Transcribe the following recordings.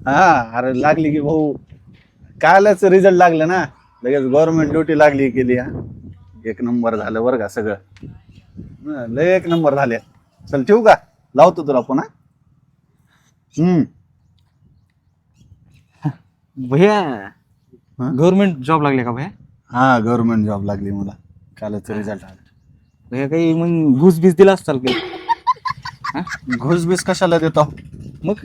हा अरे लागली की भाऊ, कालच रिझल्ट लागलं ना, लगेच गव्हर्नमेंट ड्युटी लागली केली. एक नंबर झालं बरं का सगळं. लय एक नंबर झाले. चल ठेवू का, लावतो तुला पुन्हा. भैया हा? गव्हर्नमेंट जॉब लागले का भैया? हा गव्हर्नमेंट जॉब लागली मला, कालच रिझल्ट आला. भैया काही मग घुस बीस दिला असताल काही? घुसबीस कशाला देतो, मग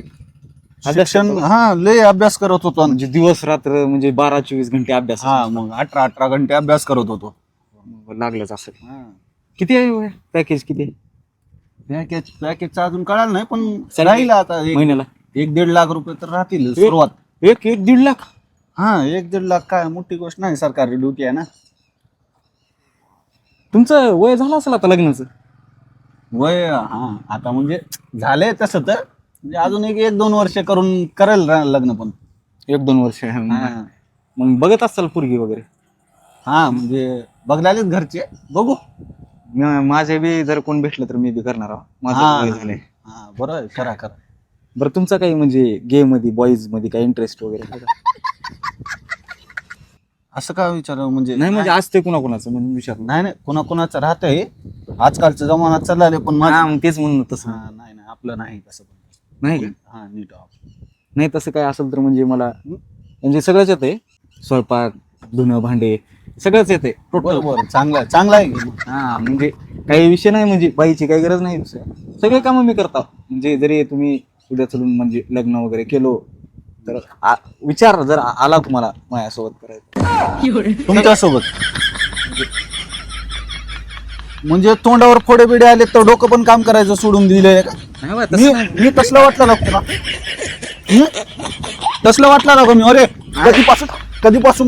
शिक्षण हा लय अभ्यास करत होतो. म्हणजे दिवस रात्र म्हणजे 12-24 घंटे अभ्यास. हा मग 18 घंटे अभ्यास करत होतो. लागलंच असेल. किती आहे पॅकेज किती आहे? पॅकेजचं अजून कळालं नाही, पण Salary? राहील आता महिन्याला 1-1.5 लाख रुपये तर राहतील सुरुवात. एक 1-1.5 लाख? हा 1-1.5 लाख काय मोठी गोष्ट नाही, सरकारी ड्युटी आहे ना. तुमचं वय झालं असेल आता लग्नाचं? वय हा आता म्हणजे झालंय तसं तर, म्हणजे अजून 1-2 वर्ष करून करेल लग्न पण. 1-2 वर्ष. हा. मग बघत असाल पोरगी वगैरे? हा म्हणजे बघलालेच घरचे, बघू. माझे बी जर कोण भेटलं तर मी बी करणार आहोत. माझं हा वय झालंय. हा बरं आहे, करा करा. बरं तुमचा काही म्हणजे गेम मध्ये बॉईज मध्ये काही इंटरेस्ट वगैरे आहे का? असं काय विचार म्हणजे नाही म्हणजे असते कुणाकुणाचं म्हणून विचार. नाही नाही, कोणाकोणाचं राहतंय, आजकालचा जमाना चाललाय, पण माझं तेच म्हणून तसं. नाही नाही, आपलं नाही तसं पण. नाही का? हा नीट. नाही तसं काय असेल तर म्हणजे मला म्हणजे सगळंच येते, स्वयंपाक धुणं भांडे सगळंच येते टोटल. बरोबर, चांगलं आहे, चांगलं आहे की. हा म्हणजे काही विषय नाही, म्हणजे बाईची काही गरज नाही. सगळे कामं मी करता. म्हणजे जरी तुम्ही उद्या चलून म्हणजे लग्न वगैरे केलो तर विचार जर आला तुम्हाला माझ्यासोबत करायचं. तुमच्यासोबत म्हणजे तोंडावर फोडे बिडे आले तर डोकं पण काम करायचं सोडून दिलंय का? नाही बा, तसं नाही. मी तसलं वाटलं ना तुला? तसलं वाटलं ना का मी? अरे कधीपासून